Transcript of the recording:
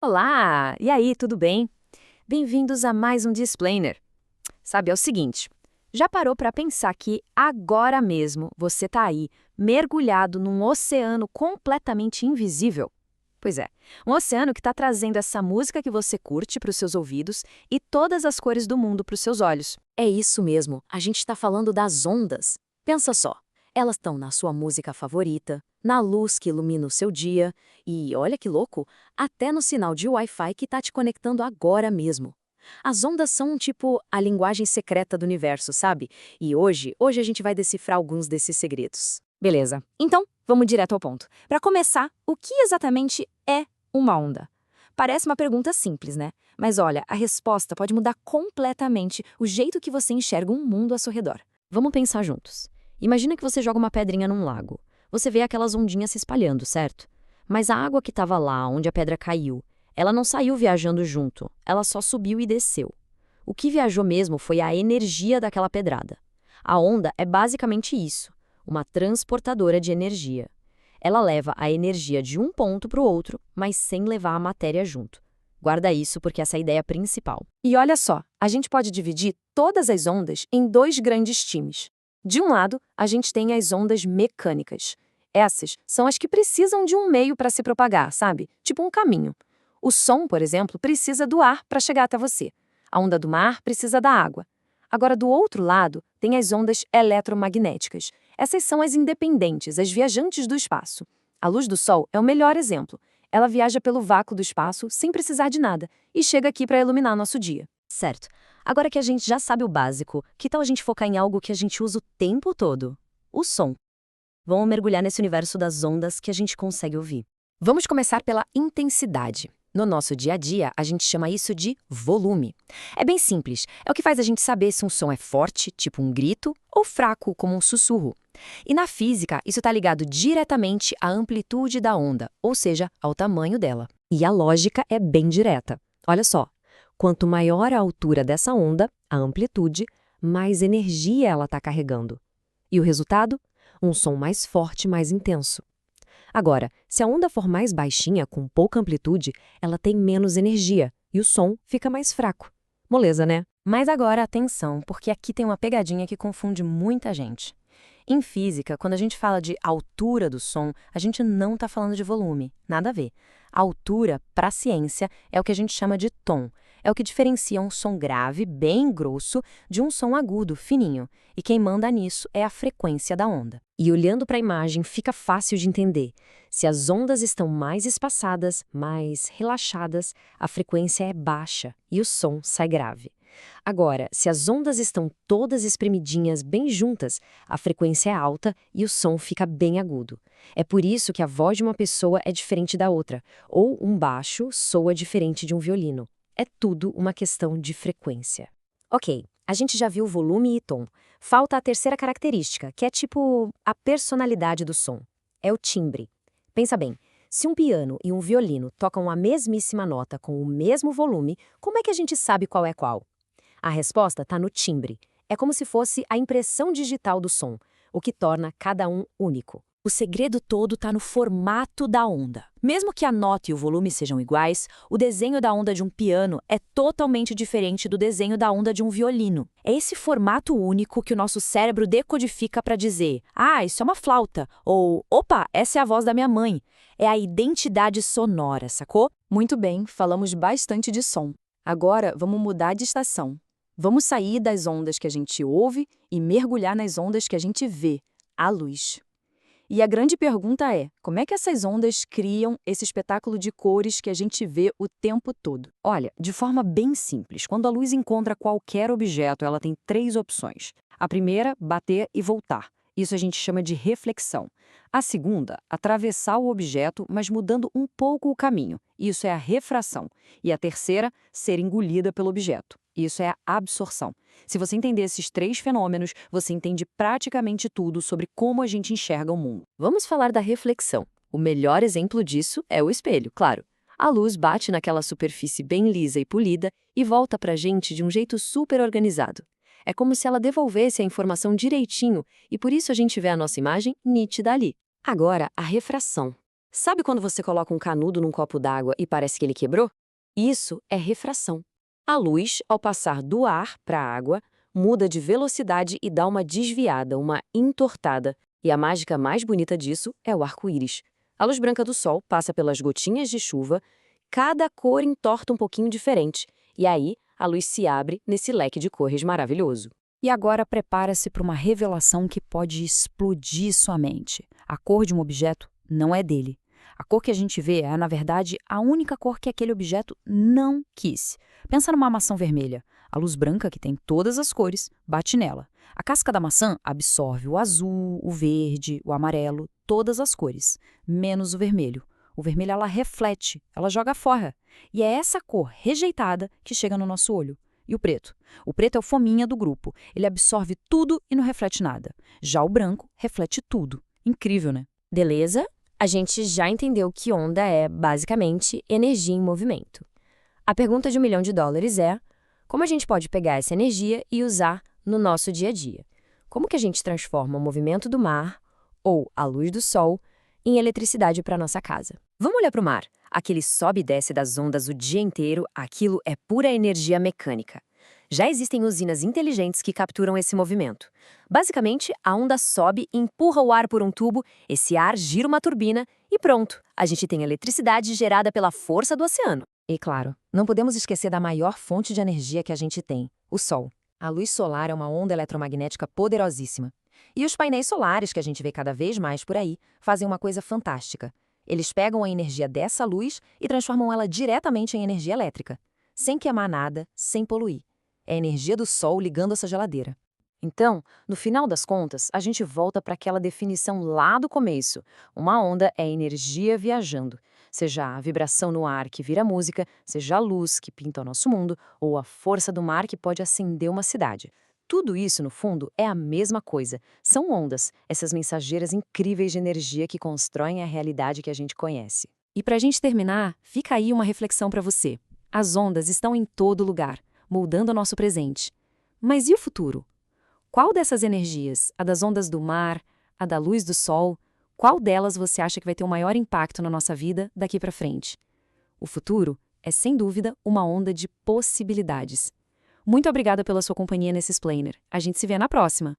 Olá! E aí, tudo bem? Bem-vindos a mais um Displainer. Sabe, é o seguinte, já parou para pensar que agora mesmo você está aí, mergulhado num oceano completamente invisível? Pois é, um oceano que está trazendo essa música que você curte para os seus ouvidos e todas as cores do mundo para os seus olhos. É isso mesmo, a gente está falando das ondas. Pensa só, elas estão na sua música favorita, na luz que ilumina o seu dia e, olha que louco, até no sinal de Wi-Fi que está te conectando agora mesmo. As ondas são tipo a linguagem secreta do universo, sabe? E hoje a gente vai decifrar alguns desses segredos. Beleza, então vamos direto ao ponto. Para começar, o que exatamente é uma onda? Parece uma pergunta simples, né? Mas olha, a resposta pode mudar completamente o jeito que você enxerga um mundo ao seu redor. Vamos pensar juntos. Imagina que você joga uma pedrinha num lago. Você vê aquelas ondinhas se espalhando, certo? Mas a água que estava lá, onde a pedra caiu, ela não saiu viajando junto, ela só subiu e desceu. O que viajou mesmo foi a energia daquela pedrada. A onda é basicamente isso, uma transportadora de energia. Ela leva a energia de um ponto para o outro, mas sem levar a matéria junto. Guarda isso porque essa é a ideia principal. E olha só, a gente pode dividir todas as ondas em dois grandes times. De um lado, a gente tem as ondas mecânicas. Essas são as que precisam de um meio para se propagar, sabe? Tipo um caminho. O som, por exemplo, precisa do ar para chegar até você. A onda do mar precisa da água. Agora, do outro lado, tem as ondas eletromagnéticas. Essas são as independentes, as viajantes do espaço. A luz do Sol é o melhor exemplo. Ela viaja pelo vácuo do espaço sem precisar de nada e chega aqui para iluminar nosso dia. Certo. Agora que a gente já sabe o básico, que tal a gente focar em algo que a gente usa o tempo todo? O som. Vamos mergulhar nesse universo das ondas que a gente consegue ouvir. Vamos começar pela intensidade. No nosso dia a dia, a gente chama isso de volume. É bem simples, é o que faz a gente saber se um som é forte, tipo um grito, ou fraco, como um sussurro. E na física, isso está ligado diretamente à amplitude da onda, ou seja, ao tamanho dela. E a lógica é bem direta. Olha só, quanto maior a altura dessa onda, a amplitude, mais energia ela está carregando. E o resultado? Um som mais forte, mais intenso. Agora, se a onda for mais baixinha, com pouca amplitude, ela tem menos energia e o som fica mais fraco. Moleza, né? Mas agora atenção, porque aqui tem uma pegadinha que confunde muita gente. Em física, quando a gente fala de altura do som, a gente não está falando de volume, nada a ver. A altura, para a ciência, é o que a gente chama de tom. É o que diferencia um som grave, bem grosso, de um som agudo, fininho. E quem manda nisso é a frequência da onda. E olhando para a imagem, fica fácil de entender. Se as ondas estão mais espaçadas, mais relaxadas, a frequência é baixa e o som sai grave. Agora, se as ondas estão todas espremidinhas bem juntas, a frequência é alta e o som fica bem agudo. É por isso que a voz de uma pessoa é diferente da outra, ou um baixo soa diferente de um violino. É tudo uma questão de frequência. Ok, a gente já viu volume e tom. Falta a terceira característica, que é tipo a personalidade do som. É o timbre. Pensa bem, se um piano e um violino tocam a mesmíssima nota com o mesmo volume, como é que a gente sabe qual é qual? A resposta está no timbre. É como se fosse a impressão digital do som, o que torna cada um único. O segredo todo está no formato da onda. Mesmo que a nota e o volume sejam iguais, o desenho da onda de um piano é totalmente diferente do desenho da onda de um violino. É esse formato único que o nosso cérebro decodifica para dizer: ah, isso é uma flauta, ou opa, essa é a voz da minha mãe. É a identidade sonora, sacou? Muito bem, falamos bastante de som. Agora vamos mudar de estação. Vamos sair das ondas que a gente ouve e mergulhar nas ondas que a gente vê, a luz. E a grande pergunta é, como é que essas ondas criam esse espetáculo de cores que a gente vê o tempo todo? Olha, de forma bem simples, quando a luz encontra qualquer objeto, ela tem três opções. A primeira, bater e voltar. Isso a gente chama de reflexão. A segunda, atravessar o objeto, mas mudando um pouco o caminho. Isso é a refração. E a terceira, ser engolida pelo objeto. Isso é a absorção. Se você entender esses três fenômenos, você entende praticamente tudo sobre como a gente enxerga o mundo. Vamos falar da reflexão. O melhor exemplo disso é o espelho, claro. A luz bate naquela superfície bem lisa e polida e volta pra gente de um jeito super organizado. É como se ela devolvesse a informação direitinho e por isso a gente vê a nossa imagem nítida ali. Agora, a refração. Sabe quando você coloca um canudo num copo d'água e parece que ele quebrou? Isso é refração. A luz, ao passar do ar para a água, muda de velocidade e dá uma desviada, uma entortada. E a mágica mais bonita disso é o arco-íris. A luz branca do sol passa pelas gotinhas de chuva, cada cor entorta um pouquinho diferente. E aí, a luz se abre nesse leque de cores maravilhoso. E agora prepara-se para uma revelação que pode explodir sua mente. A cor de um objeto não é dele. A cor que a gente vê é, na verdade, a única cor que aquele objeto não quis. Pensa numa maçã vermelha. A luz branca, que tem todas as cores, bate nela. A casca da maçã absorve o azul, o verde, o amarelo, todas as cores, menos o vermelho. O vermelho ela reflete, ela joga fora. E é essa cor rejeitada que chega no nosso olho. E o preto? O preto é o fominha do grupo. Ele absorve tudo e não reflete nada. Já o branco reflete tudo. Incrível, né? Beleza? A gente já entendeu que onda é, basicamente, energia em movimento. A pergunta de $1 milhão é: como a gente pode pegar essa energia e usar no nosso dia a dia? Como que a gente transforma o movimento do mar, ou a luz do sol, em eletricidade para nossa casa? Vamos olhar para o mar. Aquele sobe e desce das ondas o dia inteiro, aquilo é pura energia mecânica. Já existem usinas inteligentes que capturam esse movimento. Basicamente, a onda sobe e empurra o ar por um tubo, esse ar gira uma turbina e pronto, a gente tem eletricidade gerada pela força do oceano. E claro, não podemos esquecer da maior fonte de energia que a gente tem, o Sol. A luz solar é uma onda eletromagnética poderosíssima. E os painéis solares, que a gente vê cada vez mais por aí, fazem uma coisa fantástica. Eles pegam a energia dessa luz e transformam ela diretamente em energia elétrica, sem queimar nada, sem poluir. É a energia do sol ligando essa geladeira. Então, no final das contas, a gente volta para aquela definição lá do começo. Uma onda é energia viajando. Seja a vibração no ar que vira música, seja a luz que pinta o nosso mundo, ou a força do mar que pode acender uma cidade. Tudo isso, no fundo, é a mesma coisa. São ondas, essas mensageiras incríveis de energia que constroem a realidade que a gente conhece. E para a gente terminar, fica aí uma reflexão para você. As ondas estão em todo lugar, moldando o nosso presente. Mas e o futuro? Qual dessas energias, a das ondas do mar, a da luz do sol, qual delas você acha que vai ter o maior impacto na nossa vida daqui para frente? O futuro é, sem dúvida, uma onda de possibilidades. Muito obrigada pela sua companhia nesse explainer. A gente se vê na próxima!